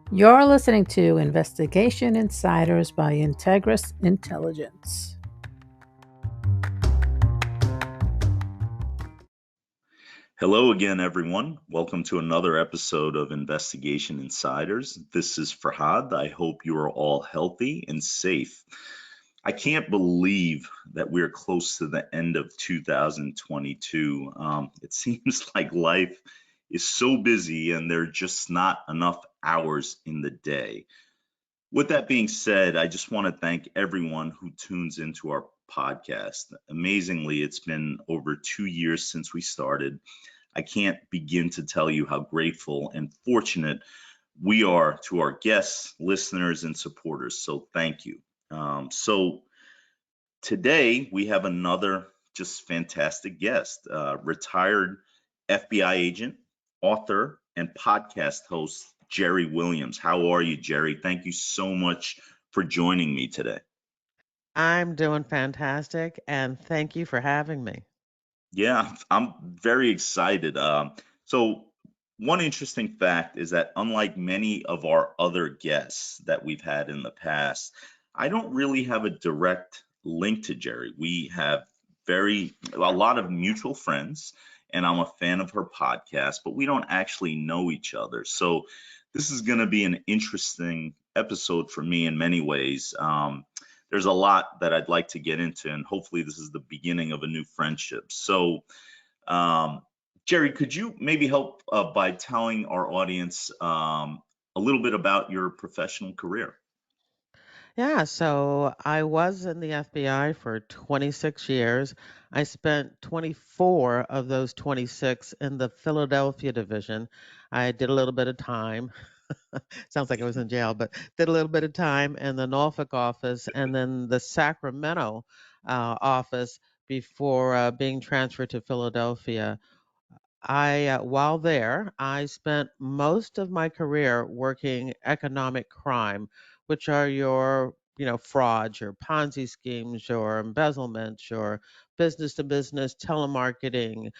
You're listening to Investigation Insiders by Integris Intelligence. Hello again, everyone. Welcome to another episode of Investigation Insiders. This is Farhad. I hope you are all healthy and safe. I can't believe that we're close to the end of 2022. It seems like life is so busy and there are just not enough hours in the day. With that being said, I just want to thank everyone who tunes into our podcast. Amazingly, it's been over 2 years since we started. I can't begin to tell you how grateful and fortunate we are to our guests, listeners, and supporters. So thank you. So today we have another just fantastic guest, retired FBI agent, author, and podcast host, Jerri Williams. How are you, Jerri? Thank you so much for joining me today. I'm doing fantastic, and thank you for having me. Yeah, I'm very excited. So, one interesting fact is that unlike many of our other guests that we've had in the past, I don't really have a direct link to Jerry. We have a lot of mutual friends, and I'm a fan of her podcast, but we don't actually know each other. So, this is going to be an interesting episode for me in many ways. There's a lot that I'd like to get into, and hopefully, this is the beginning of a new friendship. So, um, Jerry, could you maybe help by telling our audience a little bit about your professional career? Yeah, so I was in the FBI for 26 years. I spent 24 of those 26 in the Philadelphia division. I did a little bit of time. Sounds like I was in jail, but did a little bit of time in the Norfolk office and then the Sacramento office before being transferred to Philadelphia. While there, I spent most of my career working economic crime, which are your frauds, your Ponzi schemes, your embezzlements, your business to business telemarketing,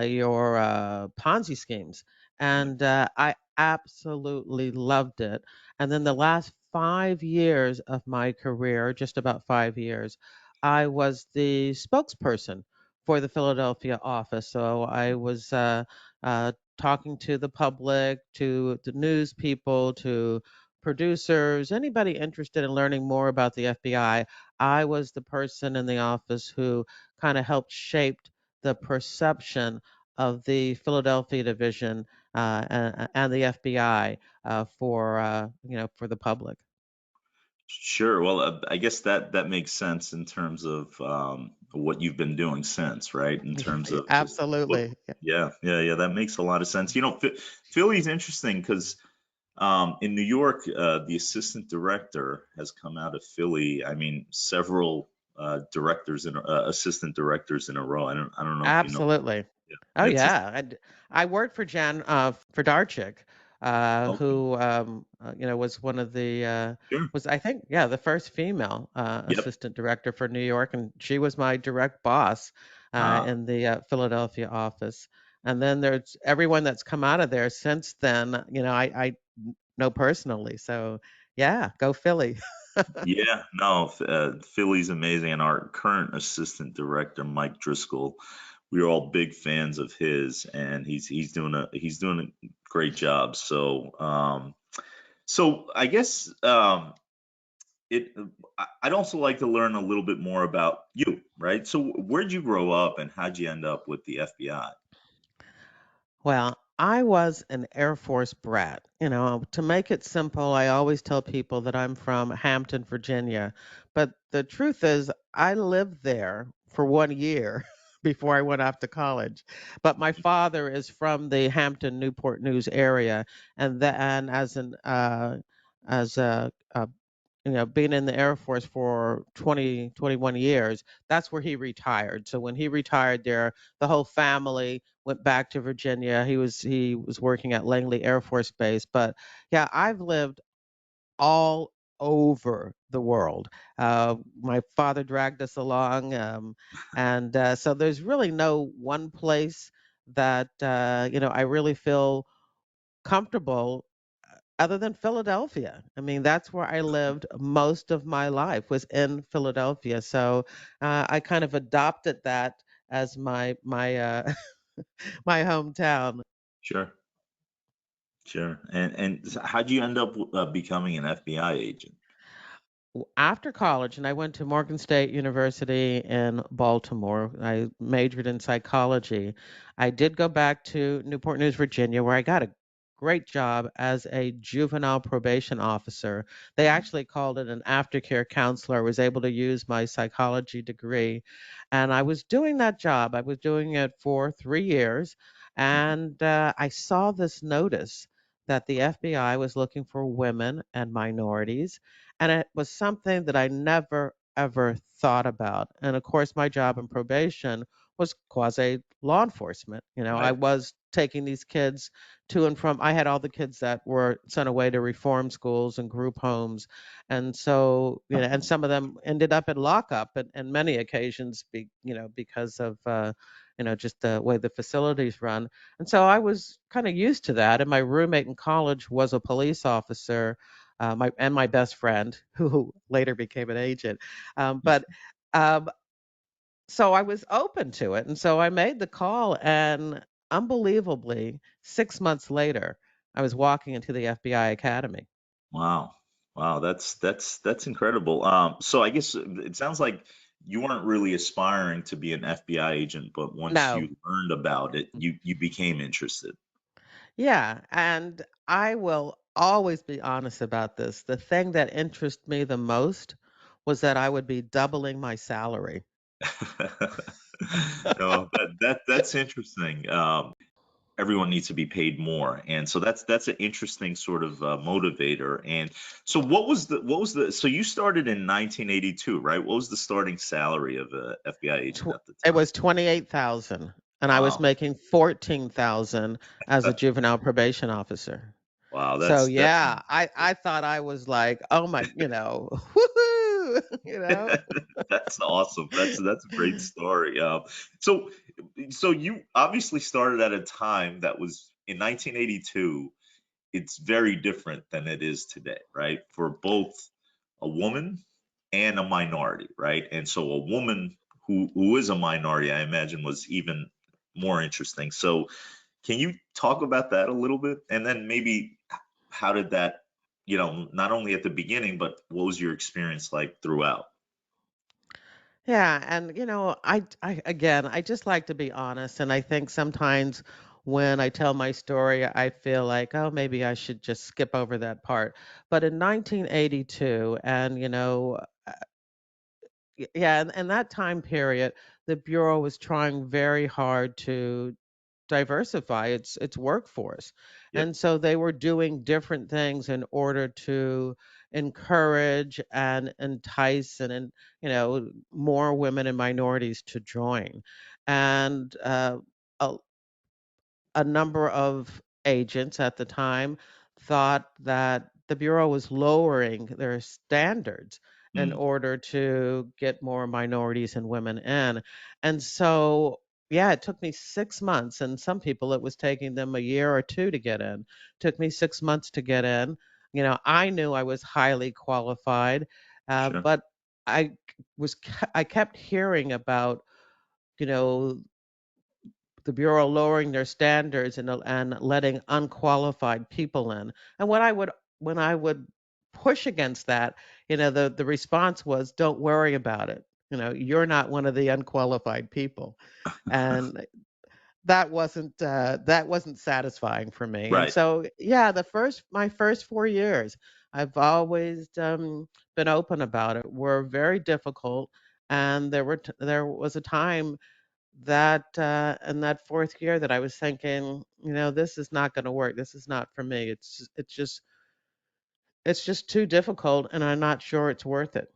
your Ponzi schemes. And I absolutely loved it. And then the last 5 years of my career, just about 5 years, I was the spokesperson for the Philadelphia office. So I was talking to the public, to the news people, to producers, anybody interested in learning more about the FBI. I was the person in the office who kind of helped shaped the perception of the Philadelphia division and the FBI for the public. Sure. Well, I guess that makes sense in terms of what you've been doing since, right? In terms of just what, Absolutely. yeah. That makes a lot of sense. Philly's interesting because in New York, the assistant director has come out of Philly. I mean, several assistant directors in a row. I don't know if you know. Absolutely. Yeah, Oh it's just yeah, I worked for Jan Darchik, okay. who was one of the Sure. was I think yeah the first female Yep. assistant director for New York, and she was my direct boss Uh, in the Philadelphia office. And then there's everyone that's come out of there since then. I know personally. So yeah, go Philly. yeah. No, Philly's amazing, and our current assistant director, Mike Driscoll. We're all big fans of his, and he's doing a great job. So I guess it I'd also like to learn a little bit more about you, right? So where'd you grow up and how'd you end up with the FBI? Well, I was an Air Force brat. To make it simple, I always tell people that I'm from Hampton, Virginia. But the truth is, I lived there for 1 year before I went off to college. But my father is from the Hampton, Newport News area, and as being in the Air Force for 20, 21 years, that's where he retired. So when he retired there, the whole family went back to Virginia. He was working at Langley Air Force Base. But yeah, I've lived all over the world. My father dragged us along, and so there's really no one place that I really feel comfortable other than Philadelphia. I mean, that's where I lived most of my life was in Philadelphia. So I kind of adopted that as my my hometown. Sure, sure. And how'd you end up becoming an FBI agent? After college, and I went to Morgan State University in Baltimore. I majored in psychology. I did go back to Newport News, Virginia, where I got a great job as a juvenile probation officer. They actually called it an aftercare counselor. I was able to use my psychology degree, and I was doing that job. I was doing it for 3 years, Mhm. and I saw this notice that the FBI was looking for women and minorities, and it was something that I never, ever thought about. And of course, my job in probation was quasi law enforcement. I Right. was taking these kids to and from, I had all the kids that were sent away to reform schools and group homes. And so, and some of them ended up in lockup and many occasions, because of, just the way the facilities run. And so I was kind of used to that. And my roommate in college was a police officer, my best friend, who later became an agent. But um, so I was open to it, and so I made the call, and unbelievably, 6 months later, I was walking into the FBI Academy. Wow. Wow, that's incredible. So I guess it sounds like you weren't really aspiring to be an FBI agent, but once No, you learned about it, you became interested. yeah, and I will always be honest about this. The thing that interested me the most was that I would be doubling my salary. No, that's interesting. Everyone needs to be paid more, and so that's an interesting sort of motivator. And so, what was the? So you started in 1982, right? What was the starting salary of a FBI agent at the It time? was 28,000 and I was Wow, making 14,000 as a juvenile probation officer. wow, So that's yeah, I thought I was like, "Oh my," woohoo, you know? that's awesome. That's a great story. So so you obviously started at a time that was in 1982. It's very different than it is today, right? For both a woman and a minority, right? And so a woman who is a minority, I imagine, was even more interesting. So can you talk about that a little bit? And then maybe how did that, not only at the beginning, but what was your experience like throughout? Yeah, and I again, I just like to be honest, and I think sometimes when I tell my story, I feel like, oh, maybe I should just skip over that part. But in 1982, and yeah, and that time period, the Bureau was trying very hard to diversify its workforce. Yep, And so they were doing different things in order to encourage and entice and more women and minorities to join. And a, a number of agents at the time thought that the Bureau was lowering their standards in mm, order to get more minorities and women in. And so, yeah, it took me 6 months, and some people it was taking them a year or two to get in. Took me 6 months to get in. I knew I was highly qualified, sure. but I kept hearing about, you know, the bureau lowering their standards and letting unqualified people in. And when I would push against that, the response was, "Don't worry about it. You're not one of the unqualified people," and that wasn't satisfying for me. And Right, so, yeah, my first 4 years, I've always been open about it. Were very difficult, and there was a time that in that fourth year that I was thinking, this is not going to work. This is not for me. It's just too difficult, and I'm not sure it's worth it.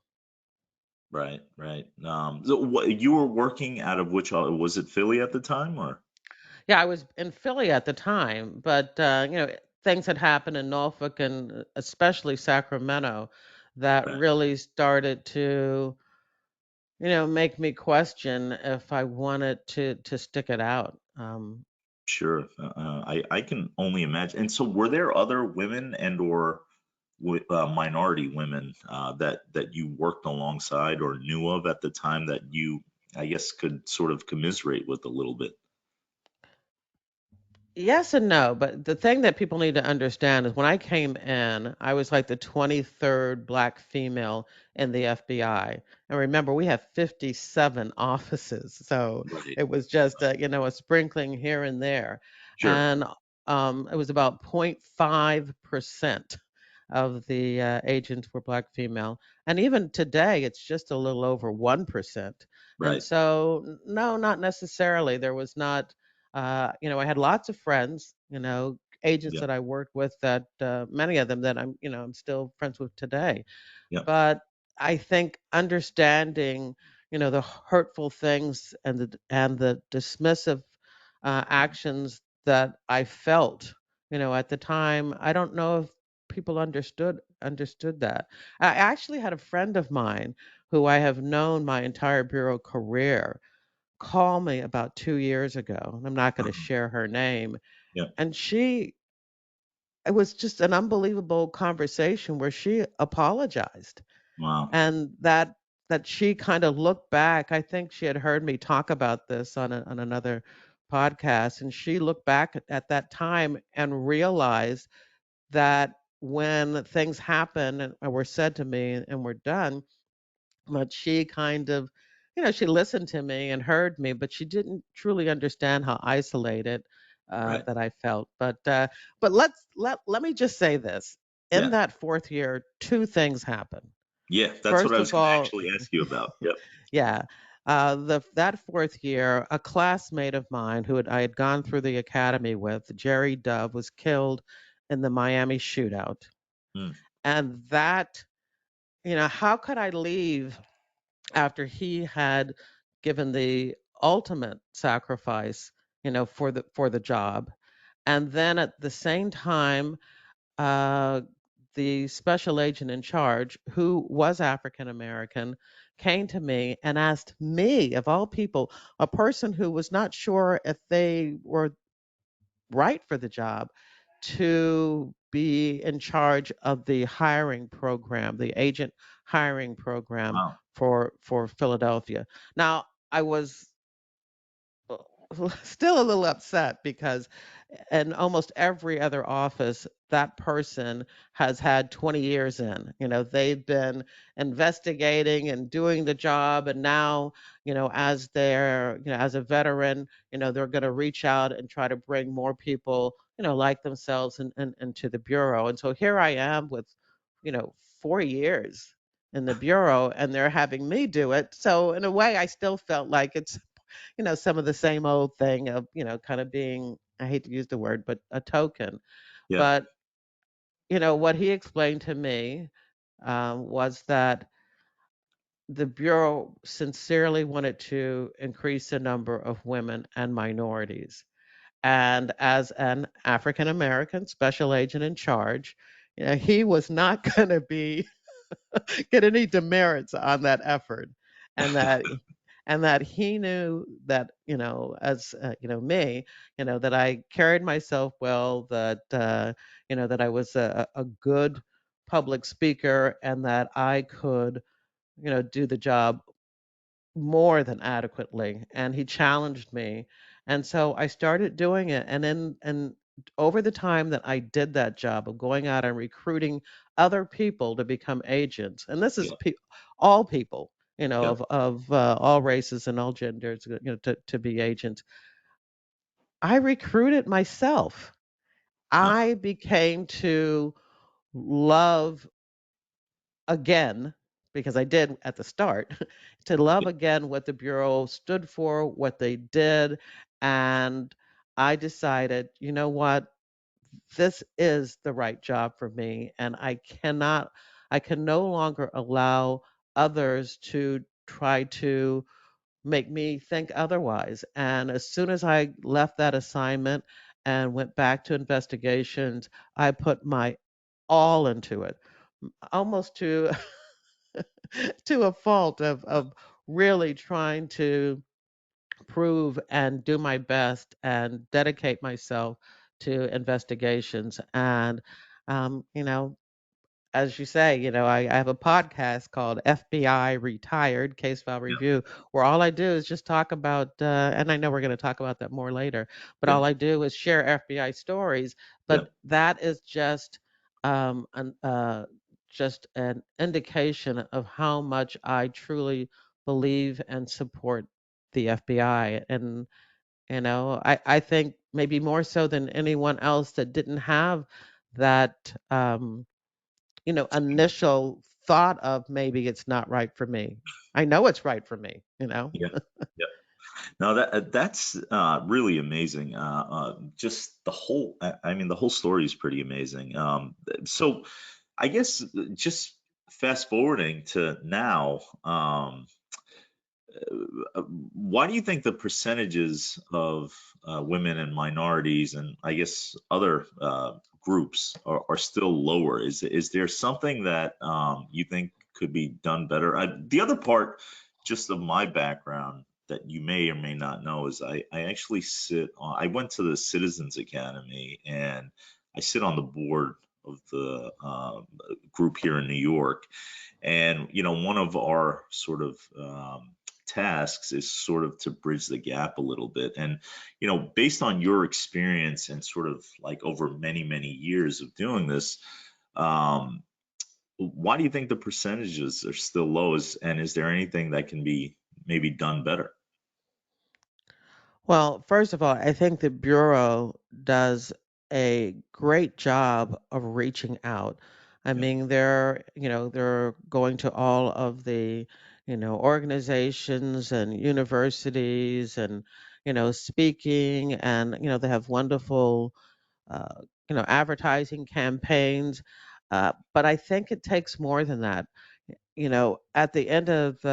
right, right. So what, you were working out of which, was it Philly at the time or? Yeah, I was in Philly at the time, but things had happened in Norfolk and especially Sacramento that Right. really started to make me question if I wanted to stick it out. Sure. I can only imagine. And so, were there other women and or minority women that you worked alongside or knew of at the time that you, I guess, could sort of commiserate with a little bit? Yes and no, but the thing that people need to understand is when I came in, I was like the 23rd Black female in the FBI. And remember, we have 57 offices. So Right. it was just, a sprinkling here and there. Sure. And it was about 0.5% of the agents were Black female. And even today, it's just a little over 1%. And Right. so, no, not necessarily. There was not I had lots of friends, agents Yeah. that I worked with that many of them that I'm still friends with today. Yeah. But I think understanding, the hurtful things and the dismissive actions that I felt, at the time, I don't know if people understood that. I actually had a friend of mine who I have known my entire bureau career call me about 2 years ago, and I'm not gonna Uh-huh. share her name, Yeah. and it was just an unbelievable conversation where she apologized, Wow. and that she kinda looked back. I think she had heard me talk about this on another podcast, and she looked back at that time and realized that when things happen and were said to me and were done, but she kind of, she listened to me and heard me, but she didn't truly understand how isolated Right. that I felt. But let me just say this: in Yeah. that fourth year, two things happened. Yeah. That's what First I of was going to all, actually ask you about. Yep. yeah, that fourth year, a classmate of mine I had gone through the academy with, Jerry Dove, was killed in the Miami shootout, Mm. and how could I leave after he had given the ultimate sacrifice, for the job. And then at the same time, uh, the special agent in charge, who was African American, came to me and asked me, of all people, a person who was not sure if they were right for the job, to be in charge of the hiring program, the agent hiring program Wow. for Philadelphia. Now, I was still a little upset because in almost every other office, that person has had 20 years in. They've been investigating and doing the job, and now, as a veteran, they're going to reach out and try to bring more people, like themselves into the bureau. And so here I am with, 4 years in the bureau, and they're having me do it. So in a way, I still felt like it's some of the same old thing of, kind of being, I hate to use the word, but a token. Yeah. But, what he explained to me was that the Bureau sincerely wanted to increase the number of women and minorities. And as an African American special agent in charge, he was not going to be get any demerits on that effort, and that he knew that, as me, that I carried myself well, that that I was a good public speaker, and that I could, do the job more than adequately. And he challenged me, and so I started doing it. And over the time that I did that job of going out and recruiting other people to become agents, and this is Yeah. all people, Yeah. of all races and all genders, to be agents, I recruited myself. Uh-huh. I became to love again, because I did at the start, to love Yeah. again what the Bureau stood for, what they did. And I decided, you know what, this is the right job for me. And I can no longer allow others to try to make me think otherwise. And as soon as I left that assignment and went back to investigations, I put my all into it, almost to to a fault of really trying to prove and do my best and dedicate myself to investigations. And, you know, as you say, I have a podcast called FBI Retired Case File Yeah. Review, where all I do is just talk about, and I know we're going to talk about that more later, but Yeah. all I do is share FBI stories. Yeah. But that is just an indication of how much I truly believe and support the FBI. And I think maybe more so than anyone else that didn't have that. Initial thought of maybe it's not right for me. I know it's right for me. Yeah. Yeah. No, that's really amazing. Just the whole, I mean, the whole story is pretty amazing. So I guess just fast forwarding to now, why do you think the percentages of women and minorities and I guess other groups are still lower? Is there something that you think could be done better? The other part, just of my background that you may or may not know, is I actually I went to the Citizens Academy and I sit on the board of the group here in New York. And, one of our sort of tasks is sort of to bridge the gap a little bit. And, based on your experience and sort of like over many, many years of doing this, um, why do you think the percentages are still low? And is there anything that can be maybe done better? Well, first of all, I think the Bureau does a great job of reaching out. I Yeah. mean, they're going to all of the, organizations and universities and, speaking and, they have wonderful uh, advertising campaigns. But I think it takes more than that. At the end of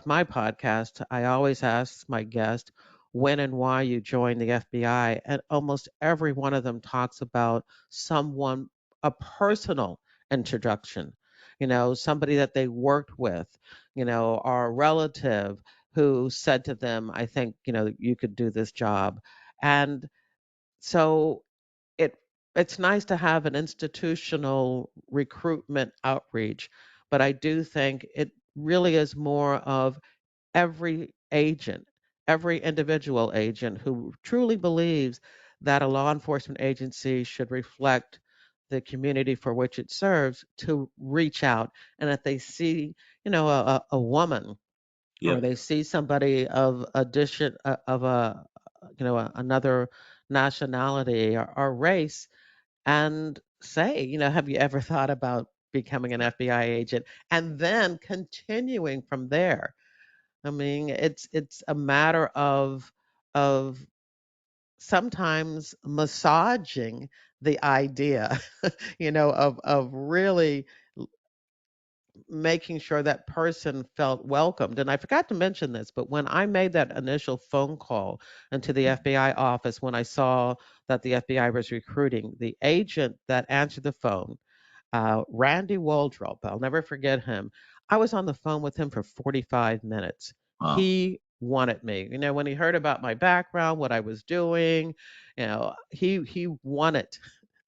my podcast, I always ask my guest when and why you joined the FBI, and almost every one of them talks about someone, a personal introduction. Somebody that they worked with, or a relative who said to them, "I think you could do this job," and so it it's nice to have an institutional recruitment outreach, but I do think it really is more of every agent, every individual agent who truly believes that a law enforcement agency should reflect the community for which it serves to reach out, and if they see, a woman, or Yeah. they see somebody of addition of another nationality or race, and say, have you ever thought about becoming an FBI agent? And then continuing from there. I mean, it's a matter of sometimes massaging the idea, of really making sure that person felt welcomed. And I forgot to mention this, but when I made that initial phone call into the Mhm. FBI office, when I saw that the FBI was recruiting, the agent that answered the phone, Randy Waldrop, I'll never forget him. I was on the phone with him for 45 minutes. Wow. He wanted me. When he heard about my background, what I was doing, he wanted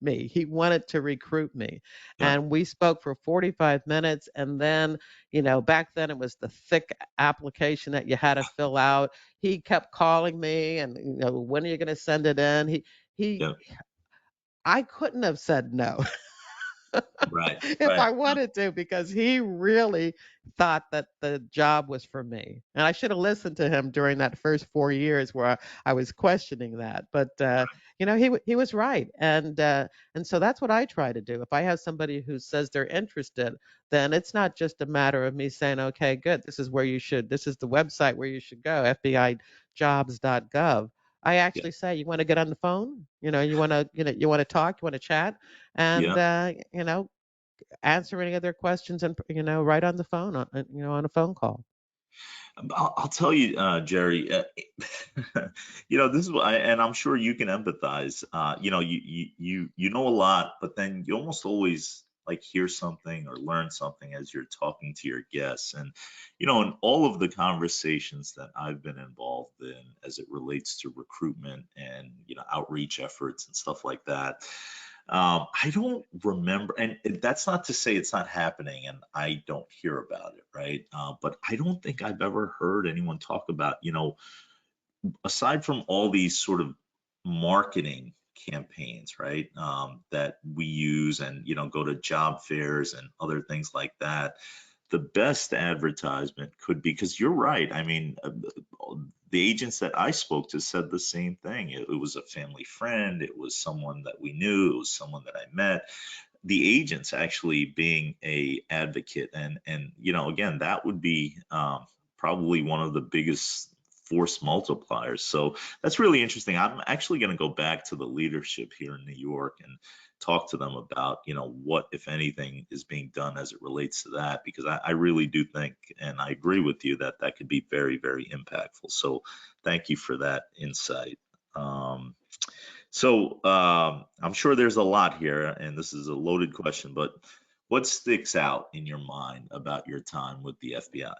me. He wanted to recruit me. Yeah. And we spoke for 45 minutes. And then, back then it was the thick application that you had to fill out. He kept calling me and, when are you going to send it in? He, Yeah. I couldn't have said no. Right. If Right. I wanted to, because he really thought that the job was for me. And I should have listened to him during that first 4 years where I was questioning that. But he was right, and so that's what I try to do. If I have somebody who says they're interested, then it's not just a matter of me saying, "Okay, good. This is the website where you should go, FBIjobs.gov." I Yeah. actually say, "You want to get on the phone? You want to talk? You want to chat?" And Yeah. answer any of their questions, and right on the phone, on a phone call. I'll tell you, Jerry. This is what and I'm sure you can empathize. You know a lot, but then you almost always like hear something or learn something as you're talking to your guests. And, in all of the conversations that I've been involved in as it relates to recruitment and, outreach efforts and stuff like that, I don't remember, and that's not to say it's not happening and I don't hear about it, right? But I don't think I've ever heard anyone talk about, aside from all these sort of marketing campaigns, right, that we use and, go to job fairs and other things like that, the best advertisement could be, because you're right. I mean, the agents that I spoke to said the same thing. It was a family friend, it was someone that we knew, it was someone that I met. The agents actually being a advocate, and again, that would be probably one of the biggest force multipliers. So that's really interesting. I'm actually going to go back to the leadership here in New York and talk to them about, what, if anything, is being done as it relates to that, because I really do think, and I agree with you, that that could be very, very impactful. So thank you for that insight. I'm sure there's a lot here, and this is a loaded question, but what sticks out in your mind about your time with the FBI?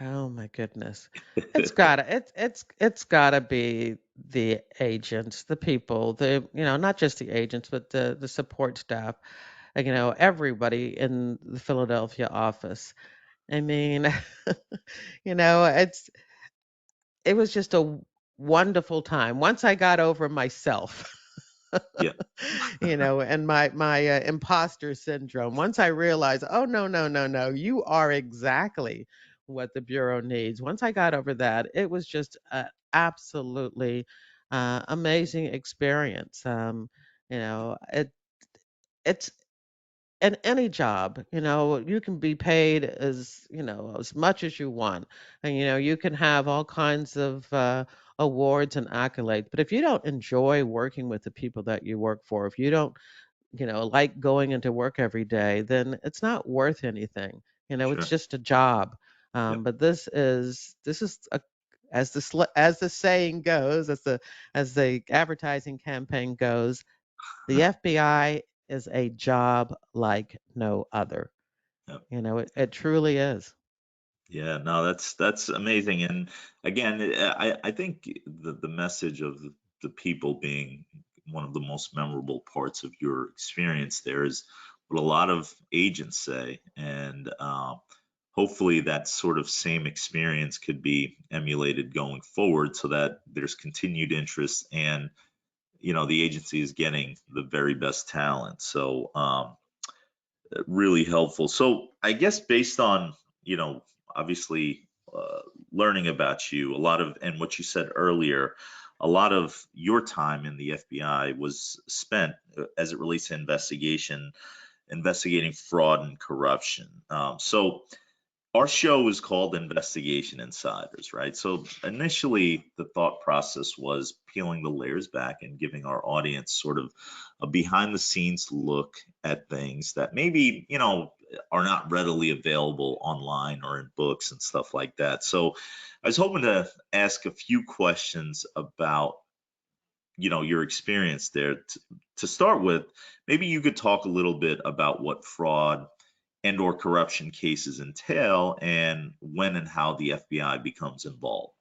Oh my goodness. It's gotta be the agents, the people, not just the agents, but the support staff, everybody in the Philadelphia office. I mean, you know, it's it was just a wonderful time. Once I got over myself, Yeah, and my imposter syndrome. Once I realized, oh no, no, no, no, you are exactly what the bureau needs. Once I got over that, it was just a absolutely amazing experience. It's in any job, you can be paid as much as you want, and you can have all kinds of awards and accolades. But if you don't enjoy working with the people that you work for, if you don't like going into work every day, then it's not worth anything. It's sure. just a job. Yep. But this is as the saying goes, as the advertising campaign goes, the FBI is a job like no other. Yep. It truly is. Yeah, no, that's amazing. And again, I think the message of the people being one of the most memorable parts of your experience there is what a lot of agents say, and hopefully that sort of same experience could be emulated going forward, so that there's continued interest and, the agency is getting the very best talent. So really helpful. So I guess based on, obviously, learning about you, a lot of, and what you said earlier, a lot of your time in the FBI was spent as it relates to investigating fraud and corruption. So our show is called Investigation Insiders, right? So initially, the thought process was peeling the layers back and giving our audience sort of a behind the scenes look at things that maybe, are not readily available online or in books and stuff like that. So I was hoping to ask a few questions about, your experience there. To start with, maybe you could talk a little bit about what fraud and/or corruption cases entail, and when and how the FBI becomes involved.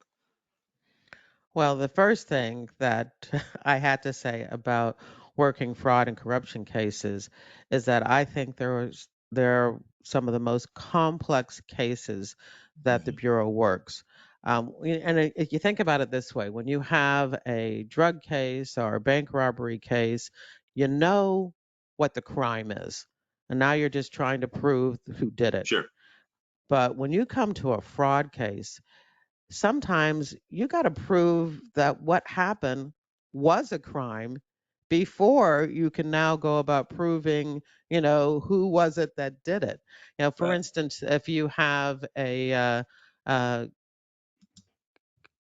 Well, the first thing that I had to say about working fraud and corruption cases is that I think there are some of the most complex cases that the Mhm. Bureau works. If you think about it this way, when you have a drug case or a bank robbery case, you know what the crime is. And now you're just trying to prove who did it. Sure. But when you come to a fraud case, sometimes you got to prove that what happened was a crime before you can now go about proving, who was it that did it. For Right. instance, if you have uh,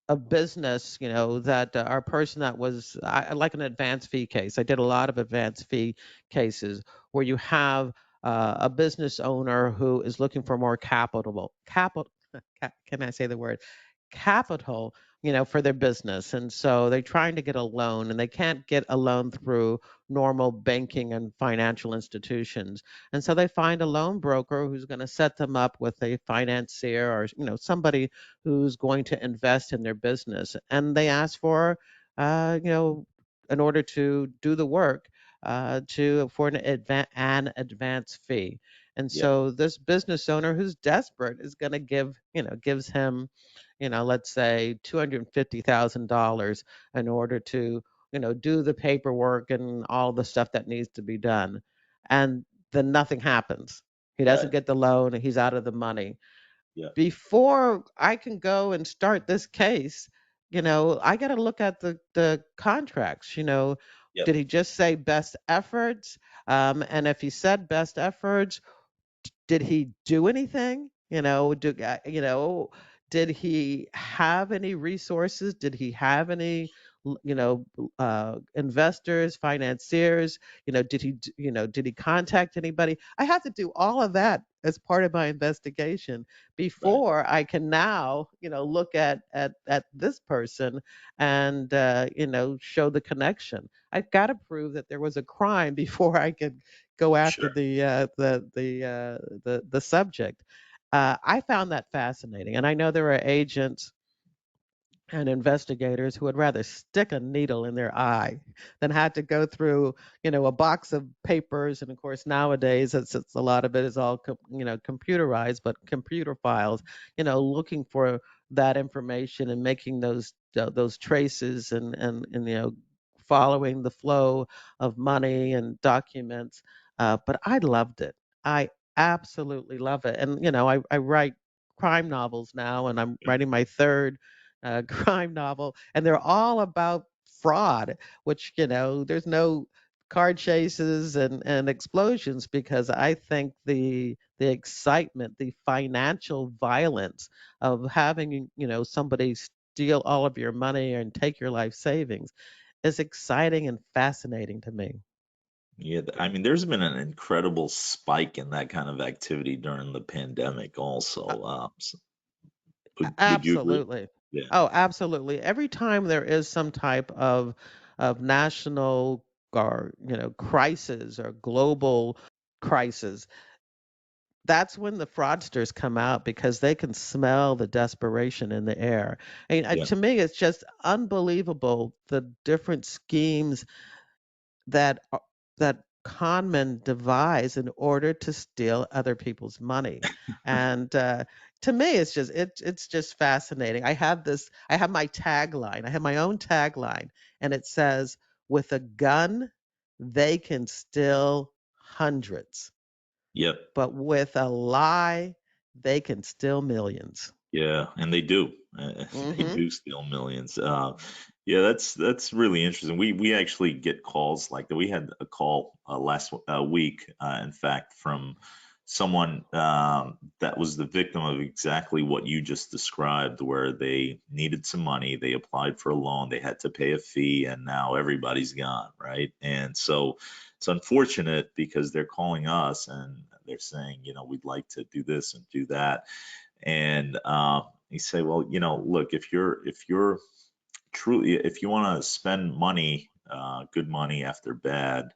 a business, that our person that was like an advance fee case. I did a lot of advance fee cases where you have a business owner who is looking for more capital. Can I say the word capital for their business. And so they're trying to get a loan and they can't get a loan through normal banking and financial institutions. And so they find a loan broker who's going to set them up with a financier or, somebody who's going to invest in their business. And they ask for, in order to do the work, for an advance fee. And Yeah. so this business owner who's desperate is going to gives him, let's say $250,000 in order to, do the paperwork and all the stuff that needs to be done. And then nothing happens. He doesn't Right. get the loan and he's out of the money. Yeah. Before I can go and start this case, I got to look at the contracts. Yep. Did he just say best efforts? And if he said best efforts, did he do anything? Did he have any resources? Did he have any, investors, financiers? Did he contact anybody? I have to do all of that as part of my investigation Right. before I can now, look at this person and, show the connection. I've got to prove that there was a crime before I can go after Sure. the subject. I found that fascinating, and I know there are agents and investigators who would rather stick a needle in their eye than had to go through, a box of papers. And of course, nowadays, it's a lot of it is all, computerized, but computer files, looking for that information and making those traces and following the flow of money and documents. But I loved it. I absolutely love it. And, I write crime novels now, and I'm Yeah. writing my third crime novel, and they're all about fraud, which, there's no car chases and explosions because I think the excitement, the financial violence of having, somebody steal all of your money and take your life savings is exciting and fascinating to me. Yeah. I mean, there's been an incredible spike in that kind of activity during the pandemic also. Would you agree? Absolutely. Yeah. Oh, absolutely. Every time there is some type of national or crisis or global crisis, that's when the fraudsters come out because they can smell the desperation in the air. And Yeah. to me, it's just unbelievable the different schemes that that con men devise in order to steal other people's money. And to me, it's just fascinating. I have my tagline. I have my own tagline, and it says, "With a gun, they can steal hundreds, Yep. but with a lie, they can steal millions." Yeah, and they do. They Hmm. do steal millions. Yeah, that's really interesting. We actually get calls like that. We had a call last week, in fact, from someone that was the victim of exactly what you just described, where they needed some money, they applied for a loan, they had to pay a fee, and now everybody's gone, right? And so it's unfortunate because they're calling us and they're saying, we'd like to do this and do that, and you say, well, look, if you're truly, if you want to spend money, good money after bad,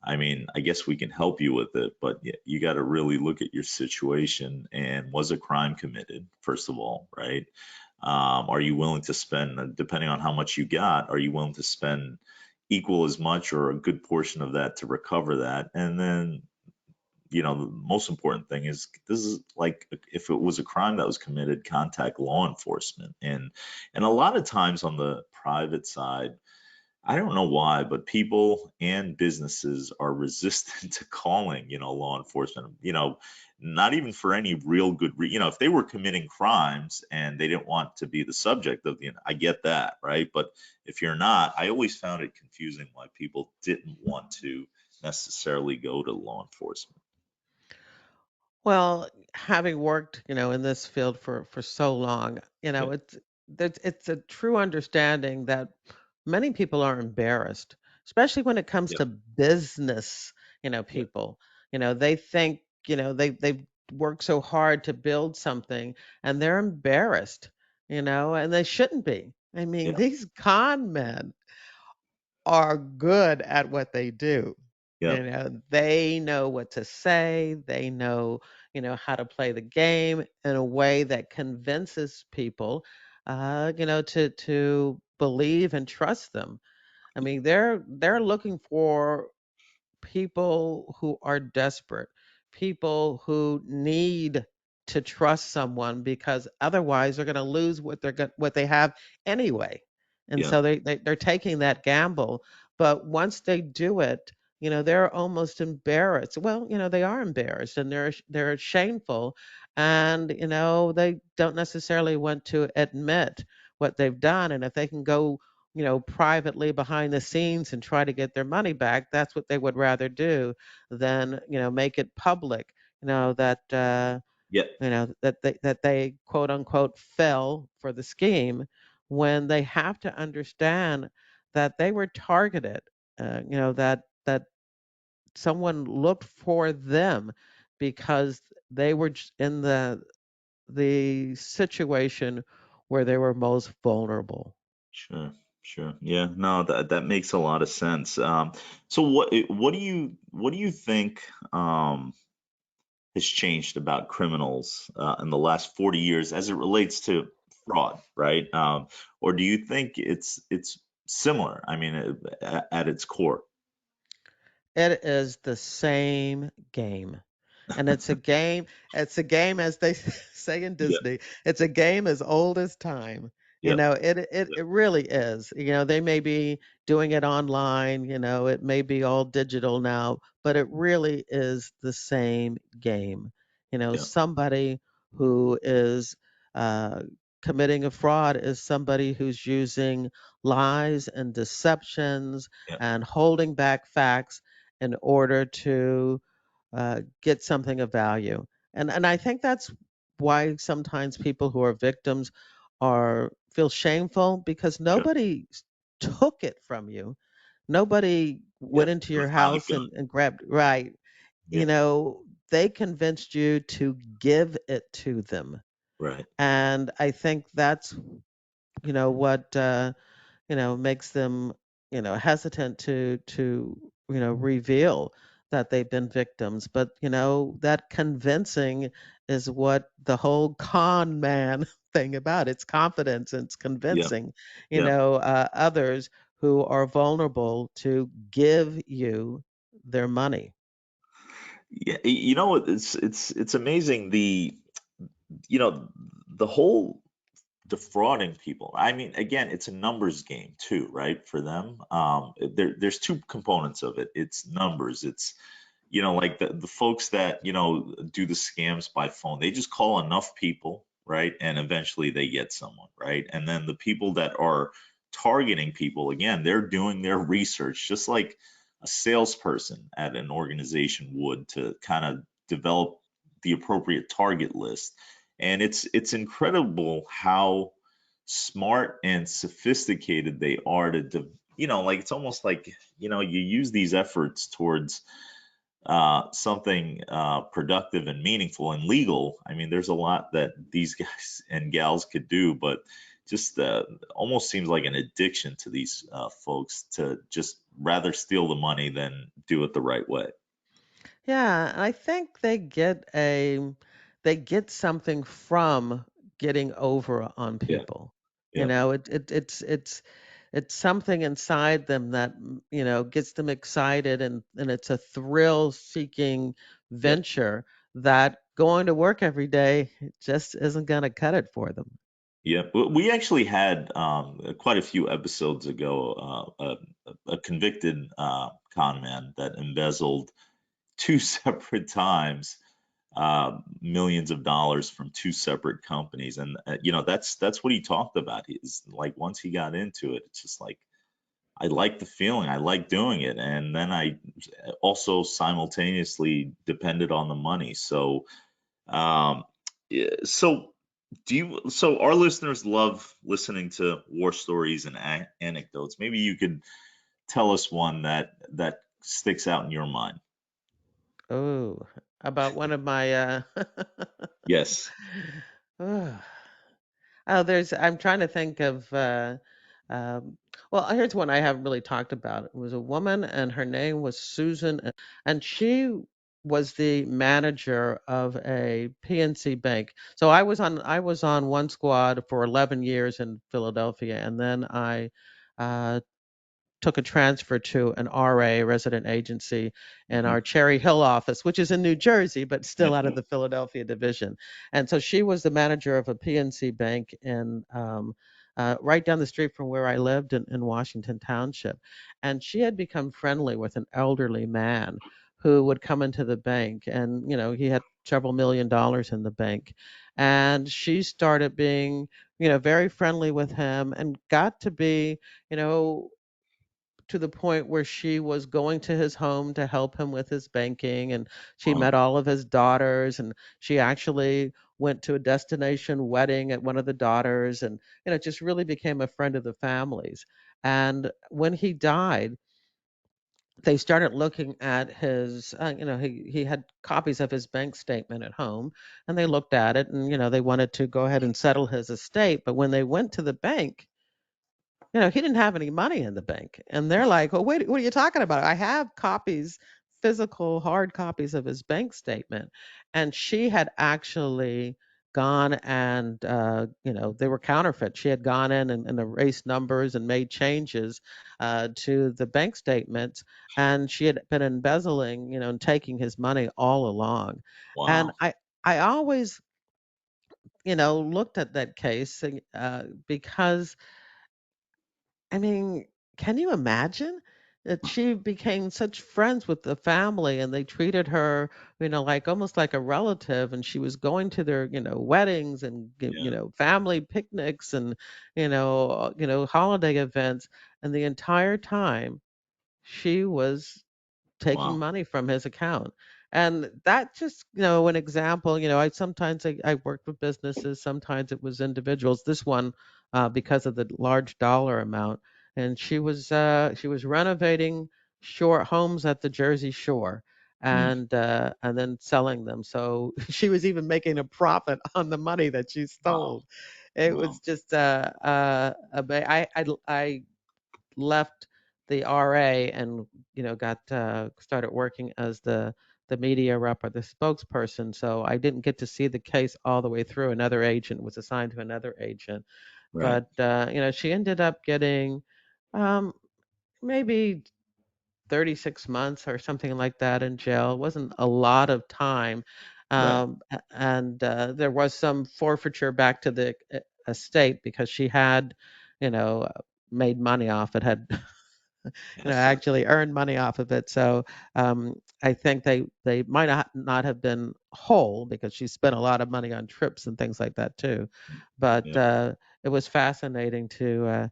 I mean, I guess we can help you with it, but you got to really look at your situation and was a crime committed, first of all, right? Are you willing to spend, depending on how much you got, are you willing to spend equal as much or a good portion of that to recover that? And then the most important thing is, this is like, if it was a crime that was committed, contact law enforcement. And a lot of times on the private side, I don't know why, but people and businesses are resistant to calling, law enforcement, not even for any real good if they were committing crimes and they didn't want to be the subject of I get that, right? But if you're not, I always found it confusing why people didn't want to necessarily go to law enforcement. Well, having worked, in this field for so long, Yeah. it's a true understanding that many people are embarrassed, especially when it comes Yep. to business, Yep. people. They think, they've worked so hard to build something and they're embarrassed and they shouldn't be. I mean, Yeah. these con men are good at what they do. Yeah. They know what to say, they know, how to play the game in a way that convinces people, to believe and trust them. I mean, they're looking for people who are desperate, people who need to trust someone because otherwise they're going to lose what they have anyway. And Yeah. so they're taking that gamble. But once they do it, they're almost embarrassed. Well, they are embarrassed and they're shameful, and they don't necessarily want to admit what they've done. And if they can go privately behind the scenes and try to get their money back, that's what they would rather do than, make it public, Yeah. that they quote unquote fell for the scheme when they have to understand that they were targeted, that someone looked for them because they were in the situation where they were most vulnerable. Sure. Sure. Yeah. No, that makes a lot of sense. So what do you think has changed about criminals in the last 40 years as it relates to fraud, right? Or do you think it's similar? I mean, at its core. It is the same game. And it's a game as they say in Yeah. Disney. It's a game as old as time. Yeah. It really is. They may be doing it online, it may be all digital now, but it really is the same game. Yeah. Somebody who is uh, committing a fraud is somebody who's using lies and deceptions Yeah. and holding back facts in order to get something of value. And I think that's why sometimes people who are victims are feel shameful because Sure. nobody took it from you. Nobody Yeah. went into Never your found a house gun. and grabbed, right. Yeah. They convinced you to give it to them. Right. And I think that's, what makes them, hesitant to, reveal that they've been victims. But, that convincing is what the whole con man thing about. It's confidence and it's Yeah. convincing, Yeah. others who are vulnerable to give you their money. Yeah. It's amazing the whole defrauding people. I mean, again, it's a numbers game too, right? For them, there's two components of it. It's numbers. It's like the folks that do the scams by phone. They just call enough people, right? And eventually they get someone, right? And then the people that are targeting people, again, they're doing their research, just like a salesperson at an organization would, to kind of develop the appropriate target list. And it's incredible how smart and sophisticated they are like it's almost like you use these efforts towards something productive and meaningful and legal. I mean, there's a lot that these guys and gals could do, but just almost seems like an addiction to these folks to just rather steal the money than do it the right way. Yeah, I think they get something from getting over on Yeah. people. Yeah. It's something inside them that gets them excited, and it's a thrill-seeking Yeah. venture that going to work every day just isn't going to cut it for them. Yeah, we actually had quite a few episodes ago a convicted con man that embezzled two separate times millions of dollars from two separate companies, and that's what he talked about. He's like, once he got into it, it's just like, I like the feeling, I like doing it, and then I also simultaneously depended on the money. So um, yeah, so our listeners love listening to war stories and anecdotes. Maybe you could tell us one that sticks out in your mind. Oh, about one of my Yes. Oh, I'm trying to think of, um, well, here's one I haven't really talked about. It was a woman, and her name was Susan, and she was the manager of a PNC bank. So I was on one squad for 11 years in Philadelphia, and then I uh, took a transfer to an RA, resident agency, in Hmm. our Cherry Hill office, which is in New Jersey, but Yeah. still out of the Philadelphia division. And so she was the manager of a PNC bank in right down the street from where I lived in Washington Township. And she had become friendly with an elderly man who would come into the bank. And, he had several $1 million in the bank. And she started being, very friendly with him and got to be, you know, to the point where she was going to his home to help him with his banking, and she Wow. met all of his daughters, and she actually went to a destination wedding at one of the daughters, and just really became a friend of the family's. And when he died, they started looking at his he had copies of his bank statement at home, and they looked at it, and they wanted to go ahead and settle his estate. But when they went to the bank, he didn't have any money in the bank. And they're like, "Well, wait, what are you talking about? I have copies, physical, hard copies of his bank statement." And she had actually gone and, they were counterfeit. She had gone in and erased numbers and made changes to the bank statements. And she had been embezzling, and taking his money all along. And Wow. I always, looked at that case because I mean, can you imagine that she became such friends with the family and they treated her, like almost like a relative, and she was going to their, weddings and Yeah. family picnics and holiday events, and the entire time she was taking Wow. money from his account. And that just, an example, I worked with businesses, sometimes it was individuals. This one, because of the large dollar amount, and she was renovating shore homes at the Jersey Shore, Mm. and then selling them. So she was even making a profit on the money that she Wow. stole. It Wow. was just I left the RA and got started working as the media rep or the spokesperson. So I didn't get to see the case all the way through. Another agent was assigned to another agent, Right. but she ended up getting um, maybe 36 months or something like that in jail. It wasn't a lot of time. Right. And there was some forfeiture back to the estate because she had, you know, made money off it, had, Yes. actually earned money off of it. So I think they might not have been whole because she spent a lot of money on trips and things like that too. But Yeah. it was fascinating to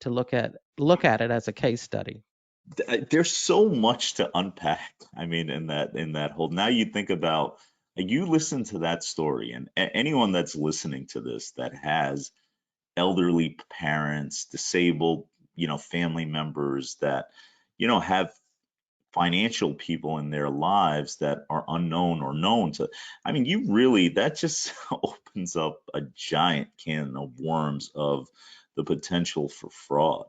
look at it as a case study. There's so much to unpack. I mean, in that whole. Now you think about, like, you listen to that story, and anyone that's listening to this that has elderly parents, disabled, family members that, have financial people in their lives that are unknown or known to. I mean, you really, that just opens up a giant can of worms of the potential for fraud.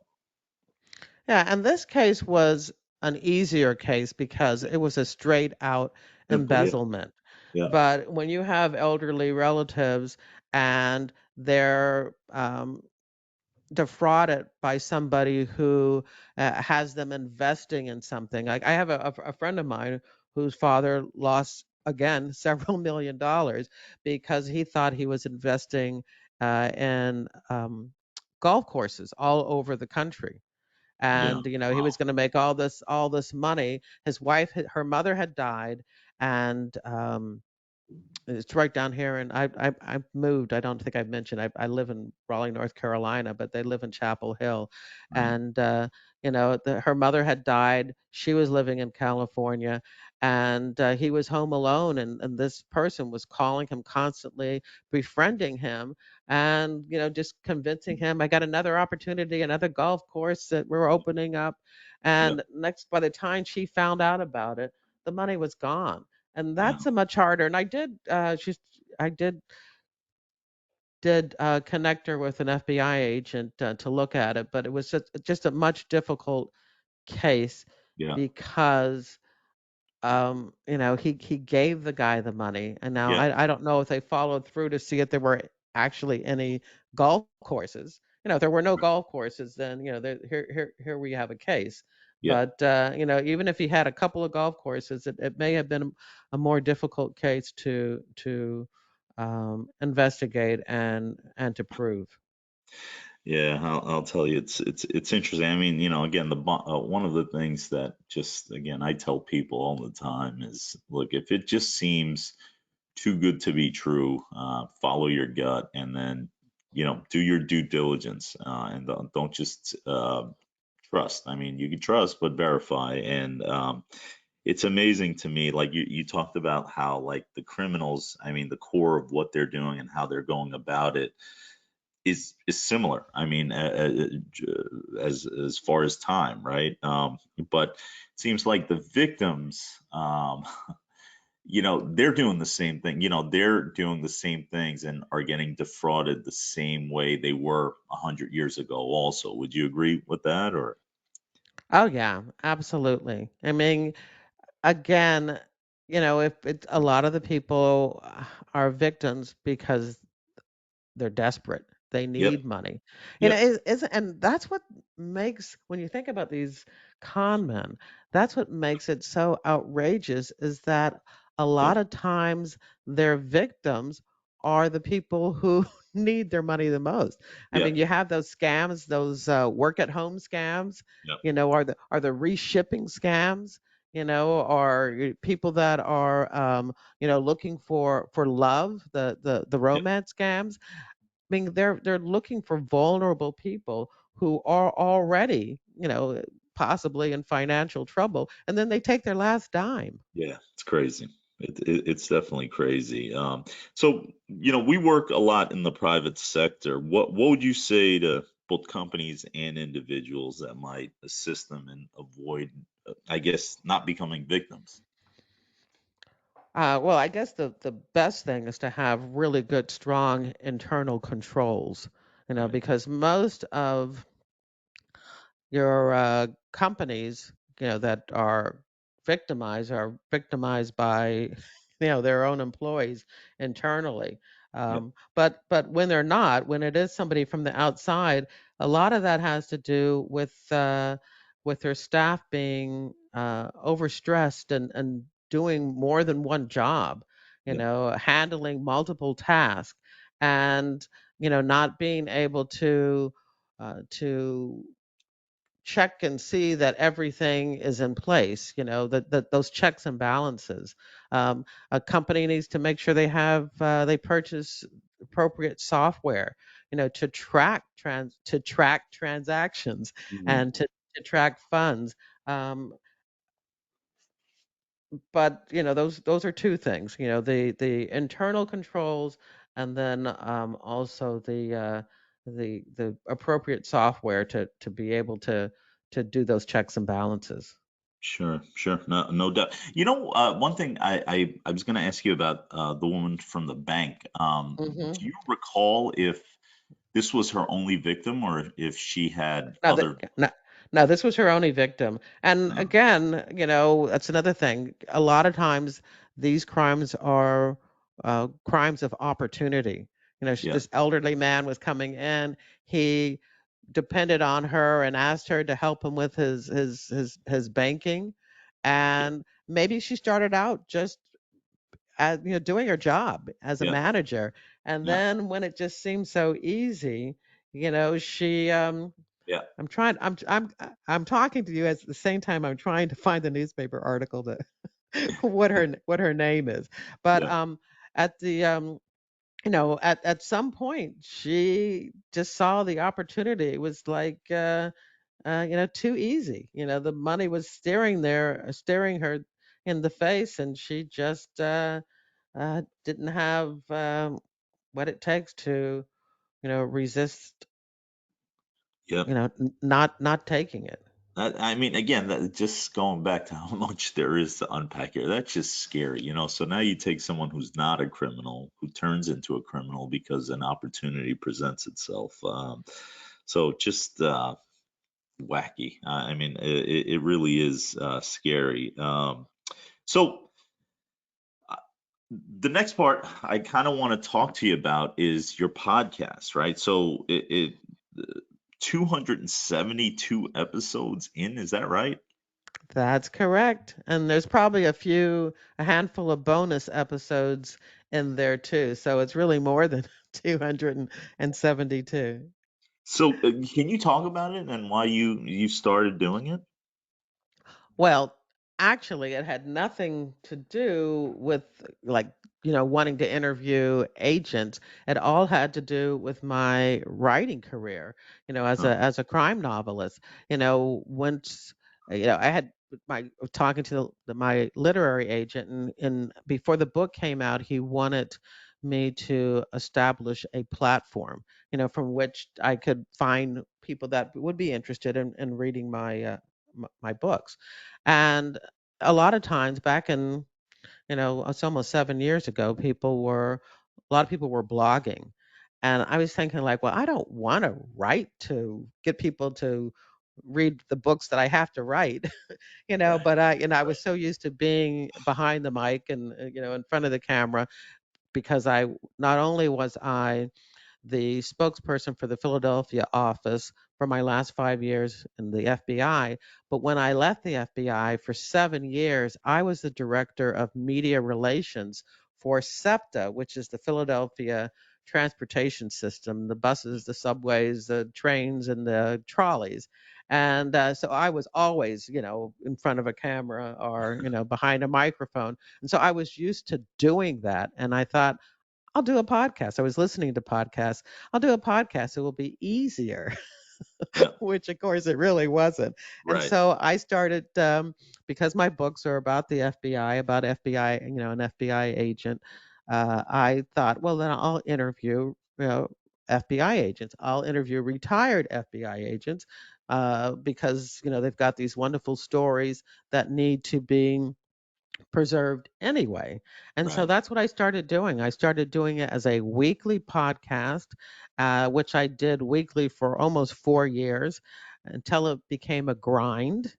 Yeah, and this case was an easier case because it was a straight out Simple, yeah, embezzlement. yeah, But when you have elderly relatives and they're defrauded by somebody who has them investing in something. Like I have a friend of mine whose father lost again several $1 million because he thought he was investing in golf courses all over the country. yeah, And he was going to make all this money. His wife, her mother had died, and it's right down here, and I've moved. I don't think I've mentioned I live in Raleigh, North Carolina, but they live in Chapel Hill, right, and her mother had died. She was living in California, and he was home alone, and this person was calling him constantly, befriending him, and just convincing him, I got another opportunity, another golf course that we're opening up, yeah, and next by the time she found out about it, the money was gone, and yeah, that's a much harder. And I did did connect her with an FBI agent to look at it, but it was just a much difficult case Yeah. because he gave the guy the money, and now Yeah. I don't know if they followed through to see if there were actually any golf courses. If there were no golf courses, then here we have a case. Yeah. But even if he had a couple of golf courses, it may have been a more difficult case to investigate and to prove. Yeah, I'll tell you, it's interesting. I mean, again, one of the things that just again I tell people all the time is, look, if it just seems too good to be true, follow your gut, and then do your due diligence, and don't just trust. I mean, you can trust, but verify. And it's amazing to me, like you talked about how like the criminals, I mean, the core of what they're doing and how they're going about it is similar. I mean, as far as time, right? But it seems like the victims, they're doing the same thing. They're doing the same things and are getting defrauded the same way they were 100 years ago. Also, would you agree with that? Or Oh yeah, absolutely. I mean, again, if it's a lot of the people are victims because they're desperate. They yep, need money. yep, And that's what makes, when you think about these con men, that's what makes it so outrageous is that a yep, lot of times their victims are the people who need their money the most. I mean, yep, you have those scams, those work at home scams, yep, are the reshipping scams, or people that are looking for love, the yep. romance scams. I mean, they're looking for vulnerable people who are already, possibly in financial trouble, and then they take their last dime. Yeah, it's crazy. It's definitely crazy. So, we work a lot in the private sector. What would you say to both companies and individuals that might assist them and avoid, I guess, not becoming victims? Well, I guess the best thing is to have really good, strong internal controls, Right. because most of your companies, that are victimized by, their own employees internally. Yep. But when they're not, when it is somebody from the outside, a lot of that has to do with their staff being overstressed and doing more than one job, Yep. handling multiple tasks, and not being able to check and see that everything is in place, that those checks and balances. A company needs to make sure they purchase appropriate software, to track transactions Mhm. and to track funds. Um, but those are two things, the internal controls, and then also the appropriate software to be able to do those checks and balances. Sure, sure. No, no doubt. One thing I was going to ask you about the woman from the bank. Hmm. Do you recall if this was her only victim or if she had No, other? no, this was her only victim. And Uh, again, that's another thing. A lot of times these crimes are crimes of opportunity. yeah, This elderly man was coming in. He depended on her and asked her to help him with his banking. yeah, And maybe she started out just as doing her job as a yeah, manager. And yeah, then when it just seemed so easy, she yeah, I'm talking to you at the same time I'm trying to find the newspaper article that what her name is. But yeah, at the at some point she just saw the opportunity. It was like too easy. The money was staring her in the face, and she just didn't have what it takes to resist, yeah. not taking it. I mean, again, just going back to how much there is to unpack here, that's just scary, you know. So now you take someone who's not a criminal, who turns into a criminal because an opportunity presents itself. So just wacky. I mean, it really is scary. So the next part I kind of want to talk to you about is your podcast, right? So 272 episodes in, is that right? That's correct. And there's probably a handful of bonus episodes in there too. So it's really more than 272. So can you talk about it and why you started doing it? Well, actually, it had nothing to do with like, wanting to interview agents. It all had to do with my writing career, as Huh, a crime novelist. Once I had my talking to my literary agent, and before the book came out, he wanted me to establish a platform, from which I could find people that would be interested in reading my books. And a lot of times back in, it's almost 7 years ago, a lot of people were blogging. And I was thinking, like, well, I don't want to write to get people to read the books that I have to write, right, but I right, was so used to being behind the mic and, in front of the camera, because not only was I the spokesperson for the Philadelphia office for my last 5 years in the FBI. But when I left the FBI for 7 years, I was the director of media relations for SEPTA, which is the Philadelphia transportation system, the buses, the subways, the trains, and the trolleys. And so I was always, in front of a camera or, behind a microphone. And so I was used to doing that. And I thought, I'll do a podcast. I was listening to podcasts. I'll do a podcast. It will be easier, yeah, which of course it really wasn't. And right, so I started, because my books are about the FBI, about FBI, an FBI agent. I thought, well, then I'll interview, FBI agents. I'll interview retired FBI agents, because they've got these wonderful stories that need to be preserved anyway. And so right. that's what I started doing. I started doing it as a weekly podcast, which I did weekly for almost 4 years until it became a grind.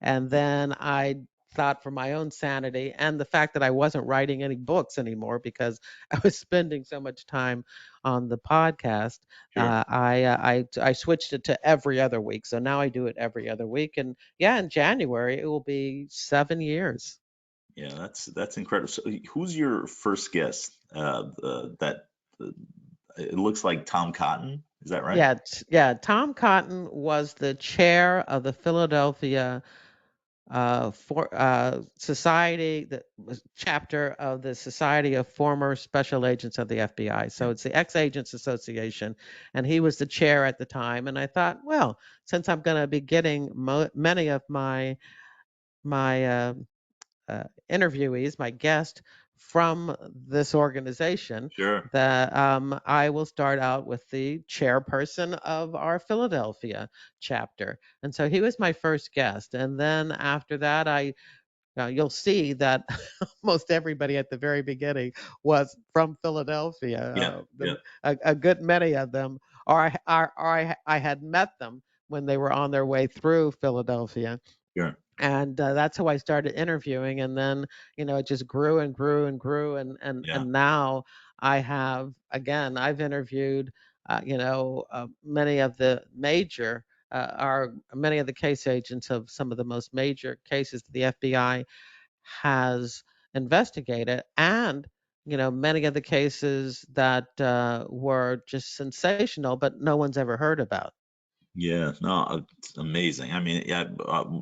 And then I thought, for my own sanity and the fact that I wasn't writing any books anymore because I was spending so much time on the podcast, Sure. I switched it to every other week. So now I do it every other week. And yeah, in January, it will be 7 years. Yeah, that's incredible. So, who's your first guest? That uh, it looks like Tom Cotton. Is that right? Yeah, yeah. Tom Cotton was the chair of the Philadelphia Society, the chapter of the Society of Former Special Agents of the FBI. Yeah, So it's the Ex Agents Association, and he was the chair at the time. And I thought, well, since I'm going to be getting many of my interviewees, my guest from this organization, sure. that I will start out with the chairperson of our Philadelphia chapter. And so he was my first guest. And then after that, you'll see that most everybody at the very beginning was from Philadelphia. Yeah, yeah, A good many of them, or I had met them when they were on their way through Philadelphia. sure. And that's how I started interviewing. And then, it just grew and grew and grew. Yeah, And now I've interviewed, many of the major, many of the case agents of some of the most major cases that the FBI has investigated, and many of the cases that were just sensational, but no one's ever heard about. yeah. No, it's amazing. I mean, yeah.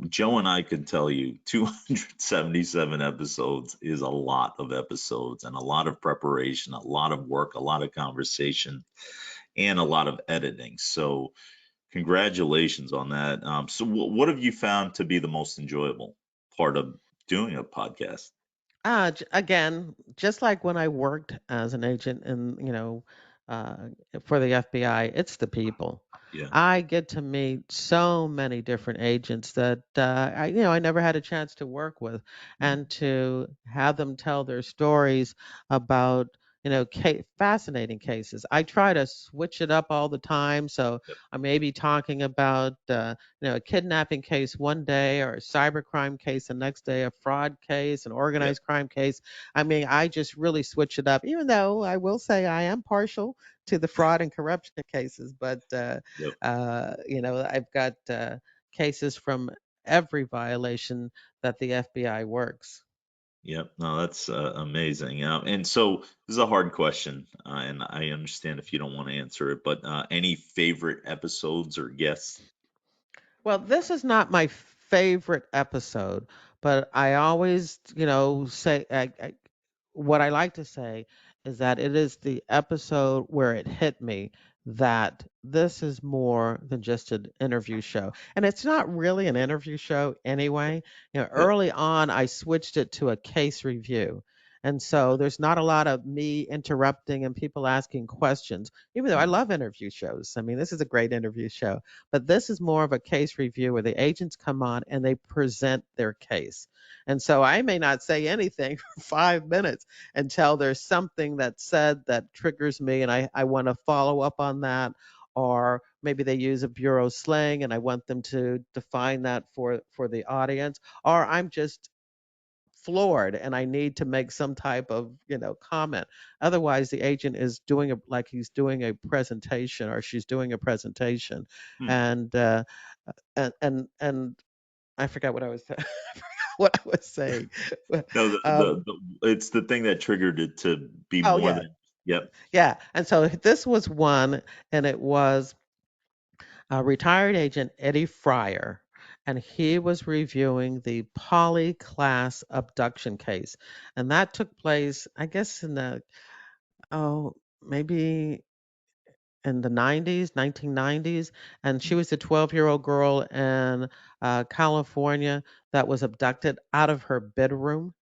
Joe and I could tell you, 277 episodes is a lot of episodes and a lot of preparation, a lot of work, a lot of conversation, and a lot of editing. So, congratulations on that. So, what have you found to be the most enjoyable part of doing a podcast? Again, just like when I worked as an agent in, uh, for the FBI, it's the people. Yeah. I get to meet so many different agents that I never had a chance to work with, Mm. and to have them tell their stories about fascinating cases. I try to switch it up all the time, so Yep. I may be talking about a kidnapping case one day, or a cybercrime case the next day, a fraud case, an Yep. organized crime case. I mean, I just really switch it up, even though I will say I am partial to the fraud and corruption cases. But Yep. I've got cases from every violation that the FBI works. Yep. No, that's amazing. And so this is a hard question, and I understand if you don't want to answer it, but any favorite episodes or guests? Well, this is not my favorite episode, but I always, say what I like to say is that it is the episode where it hit me that this is more than just an interview show. And it's not really an interview show anyway. Yep. Early on, I switched it to a case review. And so there's not a lot of me interrupting and people asking questions, even though I Mm. love interview shows. I mean, this is a great interview show, but this is more of a case review where the agents come on and they present their case. And so I may not say anything for 5 minutes until there's something that's said that triggers me, and I want to follow up on that. Or maybe they use a bureau slang and I want them to define that for the audience. Or I'm just floored and I need to make some type of comment. Otherwise, the agent is doing like he's doing a presentation, or she's doing a presentation, Hmm. and and I forgot what I was what I was saying. No, um, it's the thing that triggered it to be oh more yeah, than. Yep. yeah. And so this was one, and it was retired agent Eddie Fryer, and he was reviewing the Polly class abduction case, and that took place, I guess, in the oh maybe in the 90s, 1990s, and she Mm. was a 12-year-old girl in California that was abducted out of her bedroom,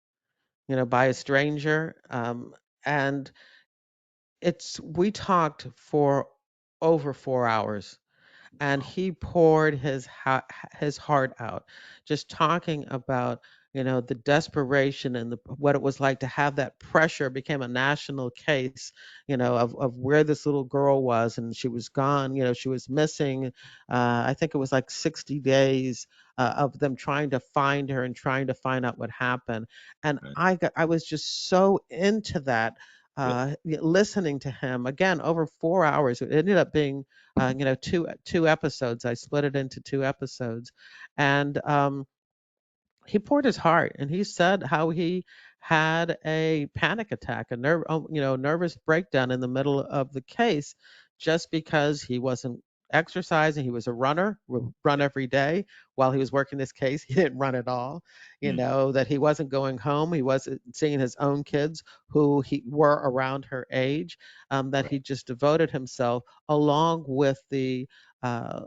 by a stranger, and it's we talked for over 4 hours, and Wow. he poured his heart out, just talking about the desperation and what it was like to have that pressure. It became a national case, of where this little girl was, and she was gone. She was missing. I think it was like 60 days of them trying to find her and trying to find out what happened. And Right. I was just so into that. Yep. Listening to him again over 4 hours, it ended up being two episodes. I split it into two episodes, and he poured his heart, and he said how he had a panic attack, a nervous breakdown in the middle of the case, just because he wasn't exercising. He was a runner, would run Yep. every day. While he was working this case, he didn't run at all. Mm. That he wasn't going home. He wasn't seeing his own kids who he were around her age. That Right. he just devoted himself, along with the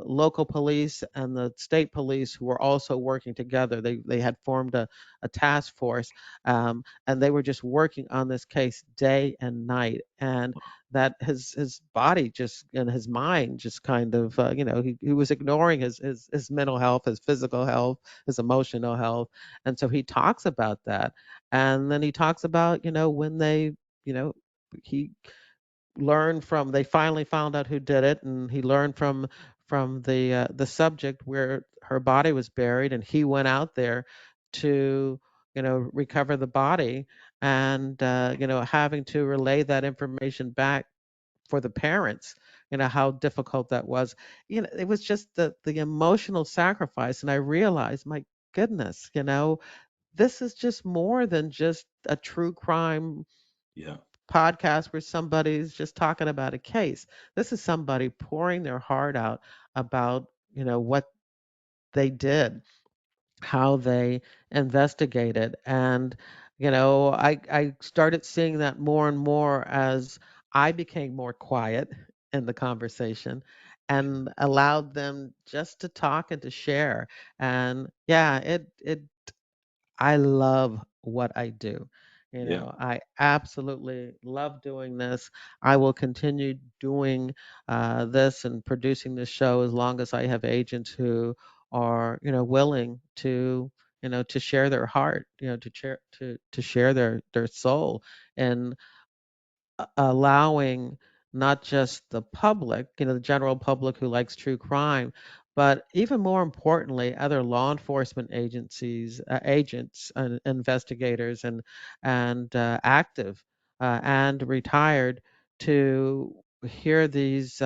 local police and the state police, who were also working together. They had formed a task force, and they were just working on this case day and night. And that his body just and his mind just kind of he was ignoring his mental health, his physical health, his emotional health. And so he talks about that, and then he talks about when you know he learned from they finally found out who did it, and he learned from the subject where her body was buried, and he went out there to recover the body, and having to relay that information back for the parents, how difficult that was. It was just the emotional sacrifice, and I realized, my goodness, this is just more than just a true crime Yeah. podcast where somebody's just talking about a case. This is somebody pouring their heart out about, what they did, how they investigated. And, I started seeing that more and more as I became more quiet in the conversation and allowed them just to talk and to share. And yeah, it I love what I do. Yeah. I absolutely love doing this. I will continue doing this and producing this show as long as I have agents who are, willing to share their heart, to share their soul, and allowing not just the public, the general public who likes true crime, but even more importantly, other law enforcement agencies, agents, and investigators, and active and retired to hear these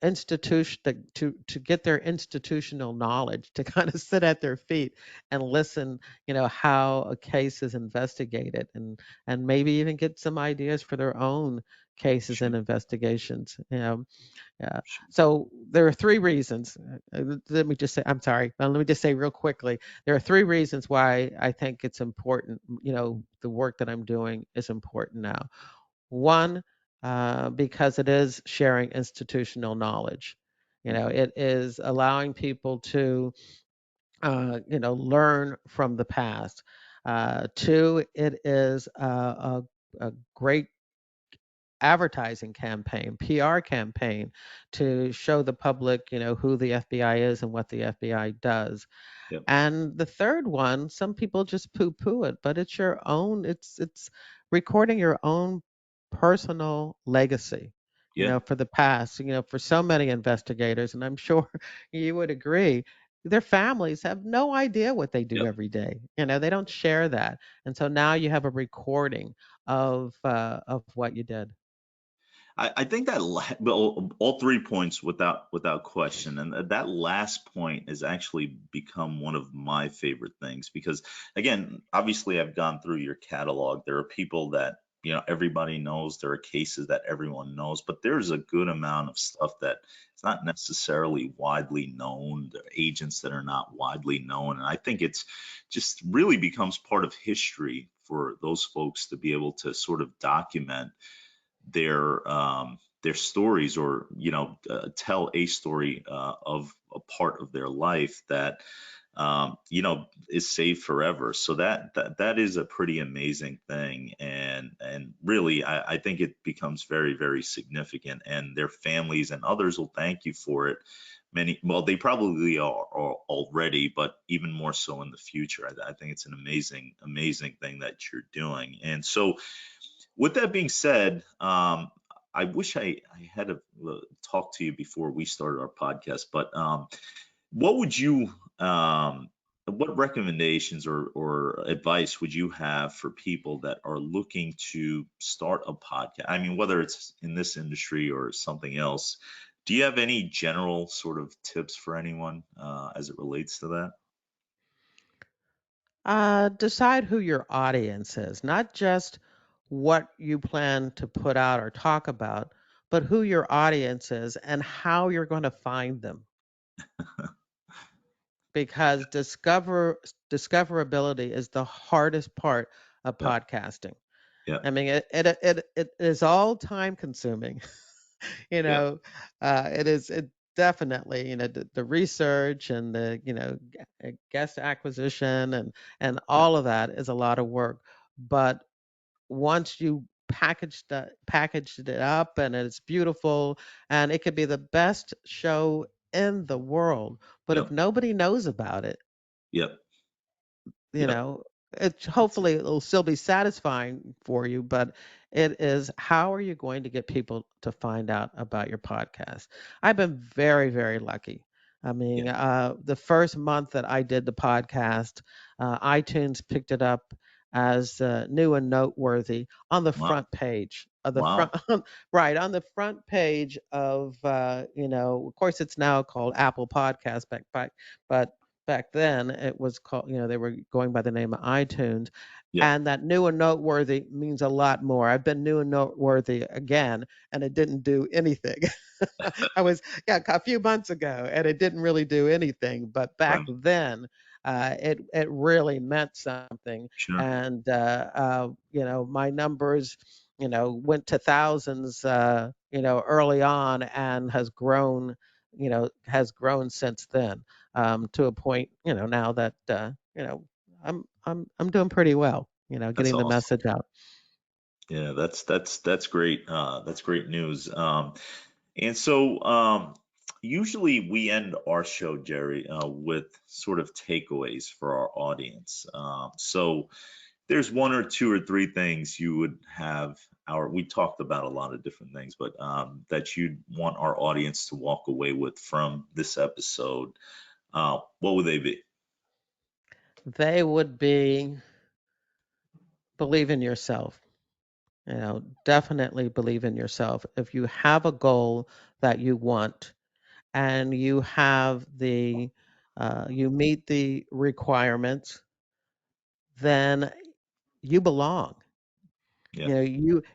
institution to get their institutional knowledge, to kind of sit at their feet and listen, how a case is investigated, and maybe even get some ideas for their own cases Sure. and investigations. Yeah. Sure. So there are three reasons. Let me just say, I'm sorry, but let me just say real quickly, there are three reasons why I think it's important. The work that I'm doing is important now. One, because it is sharing institutional knowledge. Mhm. It is allowing people to, learn from the past. Two, it is a great advertising campaign, PR campaign, to show the public, who the FBI is and what the FBI does. Yep. And the third one, some people just poo-poo it, but it's your own, it's recording your own personal legacy, Yeah. for the past, for so many investigators, and I'm sure you would agree, their families have no idea what they do Yep. every day. They don't share that. And so now you have a recording of what you did. I think that well, all 3 points without question, and that last point has actually become one of my favorite things because, again, obviously, I've gone through your catalog. There are people that everybody knows. There are cases that everyone knows, but there's a good amount of stuff that it's not necessarily widely known. There are agents that are not widely known, and I think it's just really becomes part of history for those folks to be able to sort of document their stories, or tell a story of a part of their life that is saved forever. So that is a pretty amazing thing, and really I think it becomes very, very significant, and their families and others will thank you for it. Well, they probably are already, but even more so in the future. I think it's an amazing thing that you're doing. And so, with that being said, I wish I had talked to you before we started our podcast, but what would you, what recommendations or advice would you have for people that are looking to start a podcast? I mean, whether it's in this industry or something else, do you have any general sort of tips for anyone as it relates to that? Decide who your audience is, not just what you plan to put out or talk about, but who your audience is and how you're going to find them. Because discoverability is the hardest part of Yep. podcasting. Yep. I mean, it is all time consuming. you Yep. know, it definitely, the research and the, guest acquisition and Yep. all of that is a lot of work. But once you packaged it up and it's beautiful, and it could be the best show in the world, but if Yep. nobody knows about it, Yep. you Yep. know it That's hopefully it'll still be satisfying for you, but it is, how are you going to get people to find out about your podcast? I've been very, very lucky. I mean, yeah. the first month that I did the podcast, iTunes picked it up as new and noteworthy on the Wow. front page of the front, Wow. right on the front page of, of course it's now called Apple Podcast, but back then it was called, they were going by the name of iTunes. Yep. And that new and noteworthy means a lot more. I've been new and noteworthy again, and it didn't do anything. I was, yeah, a few months ago, and it didn't really do anything. But back Right. then, it really meant something. Sure. And my numbers, went to thousands, early on, and has grown since then, to a point, now that I'm doing pretty well. That's getting the awesome. message out. Yeah, that's great. That's great news. And so usually we end our show, Jerry, with sort of takeaways for our audience. So there's one or two or three things you would have we talked about a lot of different things, but that you'd want our audience to walk away with from this episode. What would they be? They would be believe in yourself. Definitely believe in yourself. If you have a goal that you want and you meet the requirements, then you belong. Yeah,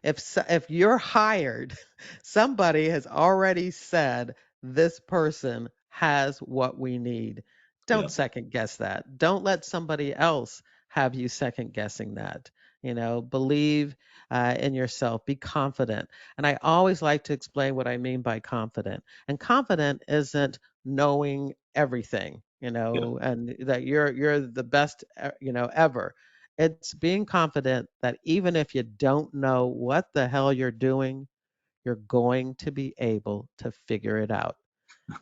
If you're hired, somebody has already said this person has what we need. yeah, Don't second guess that. Don't let somebody else have you second guessing that. Believe in yourself. Be confident. And I always like to explain what I mean by confident. And confident isn't knowing everything, yeah, and that you're the best, ever. It's being confident that even if you don't know what the hell you're doing, you're going to be able to figure it out.